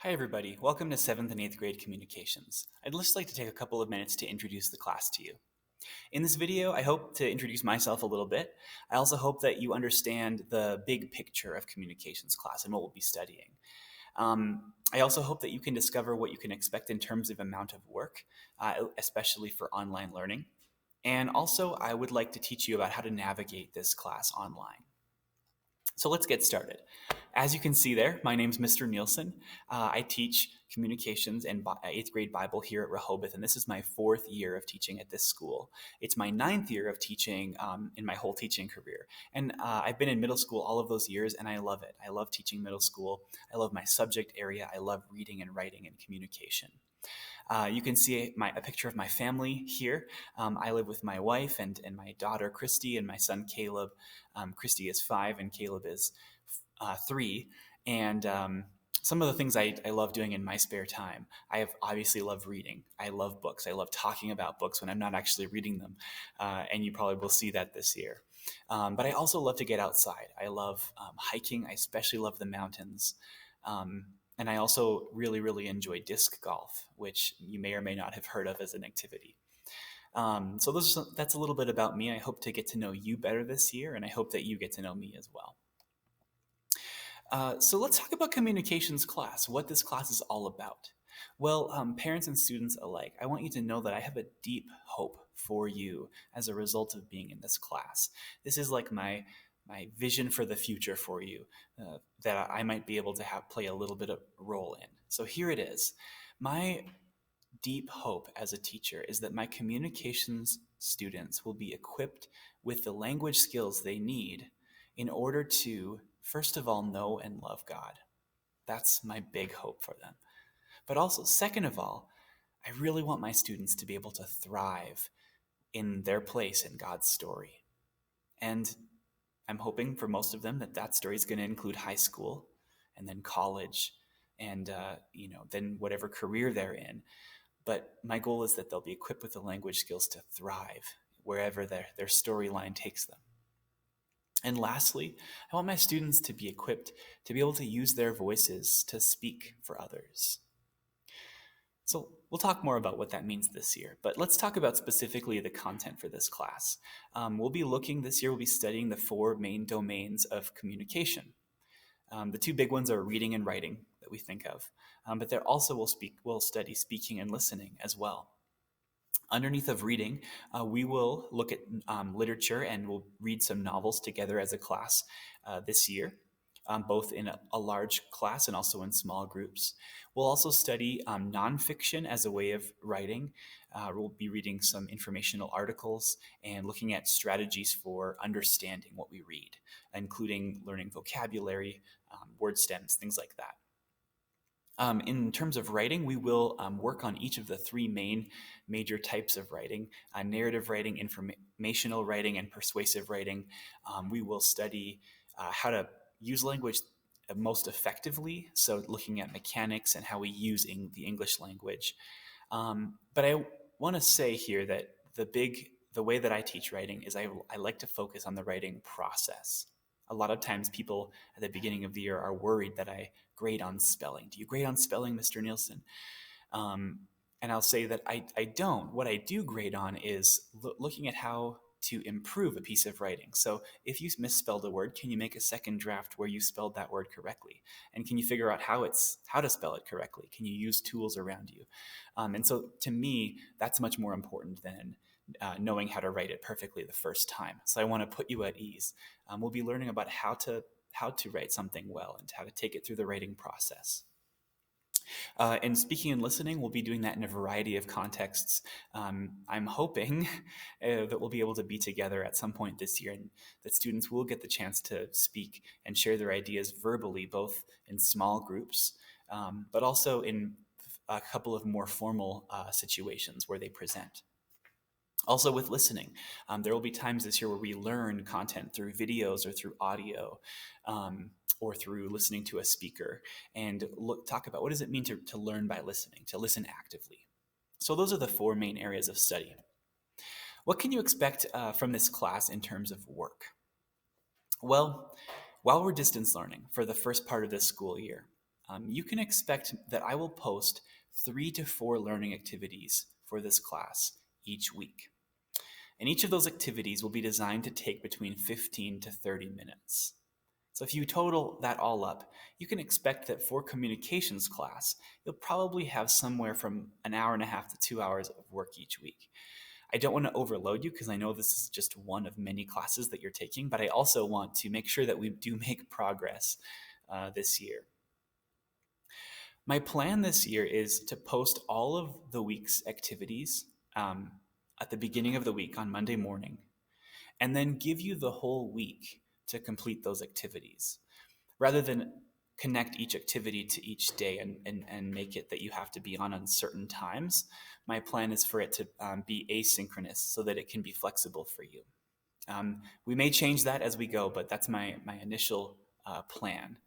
Hi, everybody. Welcome to 7th and 8th grade communications. I'd just like to take a couple of minutes to introduce the class to you. In this video, I hope to introduce myself a little bit. I also hope that you understand the big picture of communications class and what we'll be studying. I also hope that you can discover what you can expect in terms of amount of work, especially for online learning. And also, I would like to teach you about how to navigate this class online. So let's get started. As you can see there, my name's Mr. Nielsen. I teach communications and 8th grade Bible here at Rehoboth, and this is my 4th year of teaching at this school. It's my 9th year of teaching in my whole teaching career. And I've been in middle school all of those years, and I love it. I love teaching middle school. I love my subject area. I love reading and writing and communication. You can see a picture of my family here. I live with my wife and my daughter, Christy, and my son, Caleb. Christy is 5 and Caleb is 3. And some of the things I love doing in my spare time, I have obviously love reading. I love books. I love talking about books when I'm not actually reading them. And you probably will see that this year. But I also love to get outside. I love hiking. I especially love the mountains. And I also really, really enjoy disc golf, which you may or may not have heard of as an activity. So that's a little bit about me. I hope to get to know you better this year, and I hope that you get to know me as well. So let's talk about communications class, what this class is all about. Well, parents and students alike, I want you to know that I have a deep hope for you as a result of being in this class. This is like my vision for the future for you that I might be able to play a little bit of role in. So here it is. My deep hope as a teacher is that my communications students will be equipped with the language skills they need in order to, first of all, know and love God. That's my big hope for them. But also, second of all, I really want my students to be able to thrive in their place in God's story. And I'm hoping for most of them that story is going to include high school and then college and then whatever career they're in. But my goal is that they'll be equipped with the language skills to thrive wherever their storyline takes them. And lastly, I want my students to be equipped to be able to use their voices to speak for others. So we'll talk more about what that means this year, but let's talk about specifically the content for this class. We'll be studying the 4 main domains of communication. The 2 big ones are reading and writing that we think of, but there also we'll study speaking and listening as well. Underneath of reading, we will look at literature and we'll read some novels together as a class this year, both in a large class and also in small groups. We'll also study nonfiction as a way of writing. We'll be reading some informational articles and looking at strategies for understanding what we read, including learning vocabulary, word stems, things like that. In terms of writing, we will work on each of the 3 major types of writing, narrative writing, informational writing, and persuasive writing. We will study how to use language most effectively, so looking at mechanics and how we use the English language. But I want to say here that the way that I teach writing is I like to focus on the writing process. A lot of times people at the beginning of the year are worried that I grade on spelling. Do you grade on spelling, Mr. Nielsen? And I'll say that I don't. What I do grade on is looking at how to improve a piece of writing. So if you misspelled a word, can you make a second draft where you spelled that word correctly? And can you figure out how to spell it correctly? Can you use tools around you? And so to me, that's much more important than knowing how to write it perfectly the first time. So I want to put you at ease. We'll be learning about how to write something well and how to take it through the writing process. And speaking and listening, we'll be doing that in a variety of contexts. I'm hoping that we'll be able to be together at some point this year and that students will get the chance to speak and share their ideas verbally, both in small groups, but also in a couple of more formal situations where they present. Also with listening, there will be times this year where we learn content through videos or through audio or through listening to a speaker and talk about what does it mean to learn by listening, to listen actively. So those are the 4 main areas of study. What can you expect from this class in terms of work? Well, while we're distance learning for the first part of this school year, you can expect that I will post 3 to 4 learning activities for this class each week. And each of those activities will be designed to take between 15 to 30 minutes. So if you total that all up, you can expect that for communications class, you'll probably have somewhere from an hour and a half to 2 hours of work each week. I don't want to overload you because I know this is just one of many classes that you're taking, but I also want to make sure that we do make progress this year. My plan this year is to post all of the week's activities at the beginning of the week on Monday morning, and then give you the whole week to complete those activities, rather than connect each activity to each day and make it that you have to be on certain times. My plan is for it to be asynchronous so that it can be flexible for you. We may change that as we go, but that's my initial plan.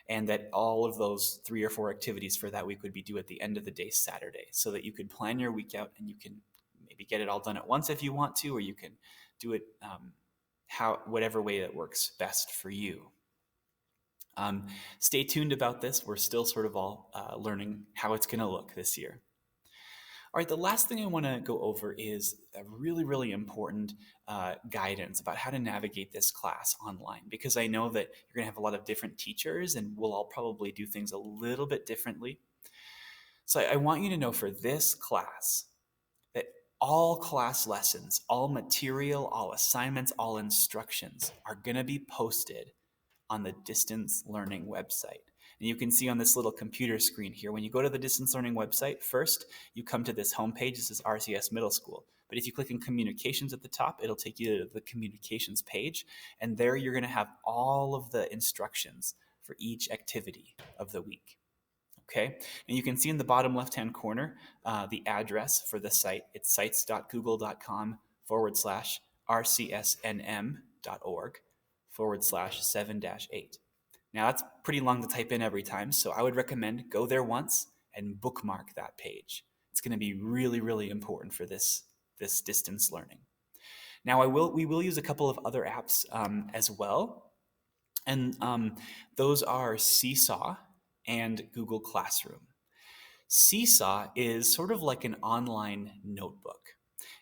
And that all of those 3 or 4 activities for that week would be due at the end of the day, Saturday, so that you could plan your week out and you can maybe get it all done at once if you want to, or you can do it whatever way that works best for you. Stay tuned about this. We're still sort of all learning how it's going to look this year. All right, the last thing I want to go over is a really, really important guidance about how to navigate this class online, because I know that you're going to have a lot of different teachers and we'll all probably do things a little bit differently. So I want you to know for this class that all class lessons, all material, all assignments, all instructions are going to be posted on the Distance Learning website. And you can see on this little computer screen here, when you go to the Distance Learning website, first you come to this homepage. This is RCS Middle School. But if you click on Communications at the top, it'll take you to the Communications page. And there you're going to have all of the instructions for each activity of the week. Okay, and you can see in the bottom left-hand corner the address for the site. It's sites.google.com/rcsnm.org/7-8. Now that's pretty long to type in every time, so I would recommend go there once and bookmark that page. It's going to be really, really important for this distance learning. Now we will use a couple of other apps as well, and those are Seesaw and Google Classroom. Seesaw is sort of like an online notebook.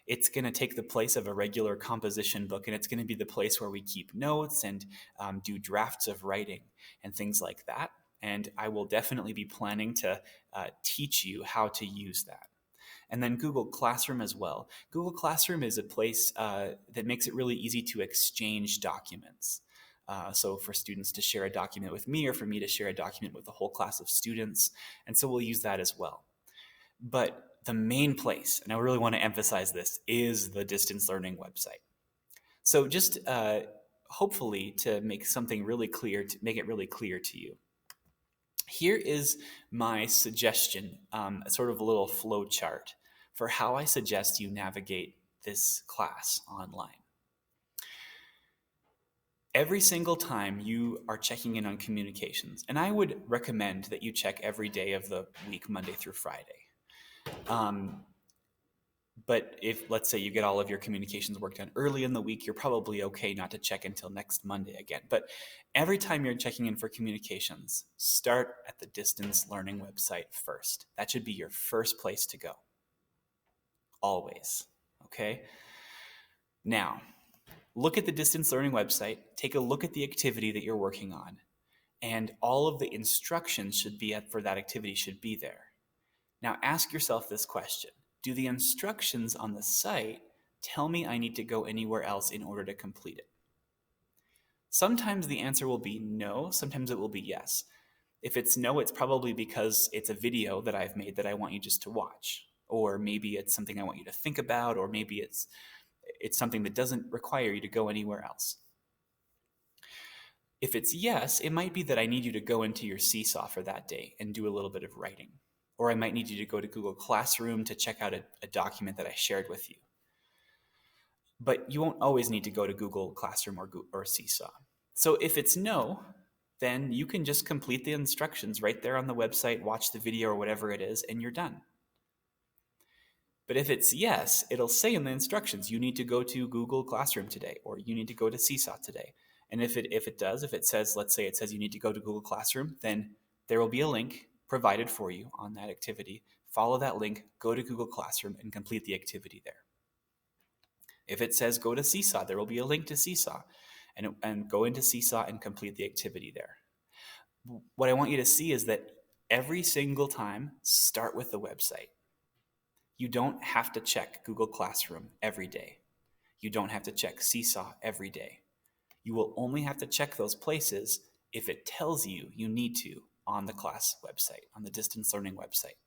It's going to take the place of a regular composition book, and it's going to be the place where we keep notes and do drafts of writing and things like that. And I will definitely be planning to teach you how to use that. And then Google Classroom as well. Google Classroom is a place that makes it really easy to exchange documents. So for students to share a document with me, or for me to share a document with the whole class of students. And so we'll use that as well. But the main place, and I really want to emphasize this, is the Distance Learning website. So just hopefully to make something really clear, to make it really clear to you, here is my suggestion, sort of a little flow chart for how I suggest you navigate this class online. Every single time you are checking in on communications, and I would recommend that you check every day of the week, Monday through Friday. But if, let's say, you get all of your communications work done early in the week, you're probably okay not to check until next Monday again. But every time you're checking in for communications, start at the Distance Learning website first. That should be your first place to go. Always. Okay? Now, look at the Distance Learning website, take a look at the activity that you're working on, and all of the instructions for that activity should be there. Now ask yourself this question: do the instructions on the site tell me I need to go anywhere else in order to complete it? Sometimes the answer will be no, sometimes it will be yes. If it's no, it's probably because it's a video that I've made that I want you just to watch. Or maybe it's something I want you to think about, or maybe it's something that doesn't require you to go anywhere else. If it's yes, it might be that I need you to go into your Seesaw for that day and do a little bit of writing. Or I might need you to go to Google Classroom to check out a document that I shared with you. But you won't always need to go to Google Classroom or Seesaw. So if it's no, then you can just complete the instructions right there on the website, watch the video or whatever it is, and you're done. But if it's yes, it'll say in the instructions, you need to go to Google Classroom today, or you need to go to Seesaw today. And if it says, let's say it says you need to go to Google Classroom, then there will be a link provided for you on that activity. Follow that link, go to Google Classroom, and complete the activity there. If it says go to Seesaw, there will be a link to Seesaw, and go into Seesaw and complete the activity there. What I want you to see is that every single time, start with the website. You don't have to check Google Classroom every day. You don't have to check Seesaw every day. You will only have to check those places if it tells you you need to on the class website, on the distance learning website.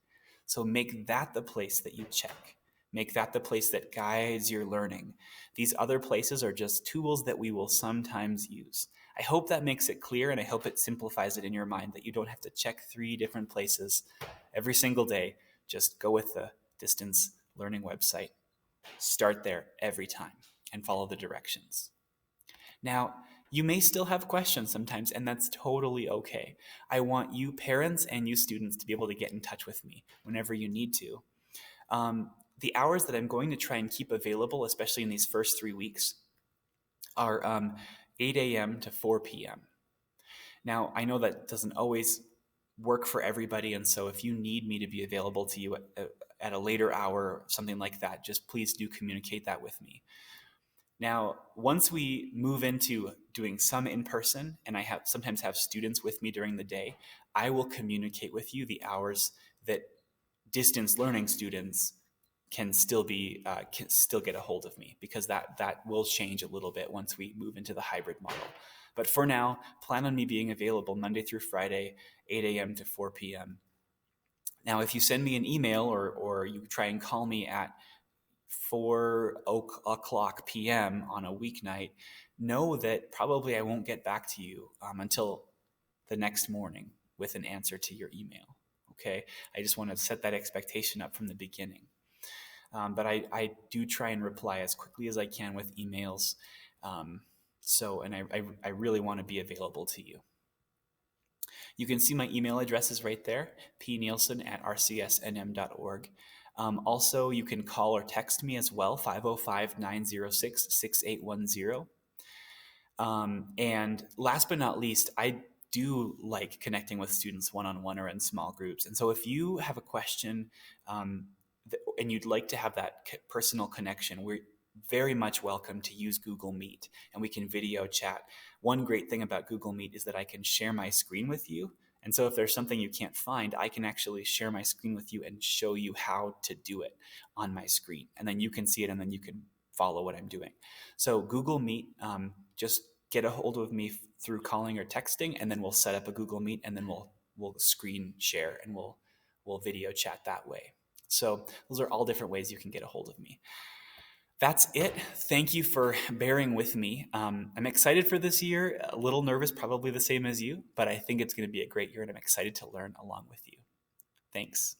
So make that the place that you check. Make that the place that guides your learning. These other places are just tools that we will sometimes use. I hope that makes it clear, and I hope it simplifies it in your mind that you don't have to check 3 different places every single day. Just go with the distance learning website. Start there every time and follow the directions. Now, you may still have questions sometimes, and that's totally okay. I want you parents and you students to be able to get in touch with me whenever you need to. The hours that I'm going to try and keep available, especially in these first 3 weeks, are 8 a.m. to 4 p.m. Now, I know that doesn't always work for everybody, and so if you need me to be available to you at a later hour, something like that, just please do communicate that with me. Now, once we move into doing some in person, and I sometimes have students with me during the day, I will communicate with you the hours that distance learning students can still get a hold of me, because that will change a little bit once we move into the hybrid model. But for now, plan on me being available Monday through Friday, 8 a.m. to 4 p.m. Now, if you send me an email or you try and call me at 4 o'clock p.m. on a weeknight, know that probably I won't get back to you until the next morning with an answer to your email. Okay? I just want to set that expectation up from the beginning. But I do try and reply as quickly as I can with emails. And I really want to be available to you. You can see my email address is right there, pnielsen@rcsnm.org. Also, you can call or text me as well, 505-906-6810. And last but not least, I do like connecting with students one-on-one or in small groups. And so if you have a question and you'd like to have that personal connection, we're very much welcome to use Google Meet, and we can video chat. One great thing about Google Meet is that I can share my screen with you. And so if there's something you can't find, I can actually share my screen with you and show you how to do it on my screen. And then you can see it, and then you can follow what I'm doing. So Google Meet, just get a hold of me through calling or texting, and then we'll set up a Google Meet, and then we'll screen share, and we'll video chat that way. So those are all different ways you can get a hold of me. That's it. Thank you for bearing with me. I'm excited for this year, a little nervous, probably the same as you, but I think it's going to be a great year, and I'm excited to learn along with you. Thanks.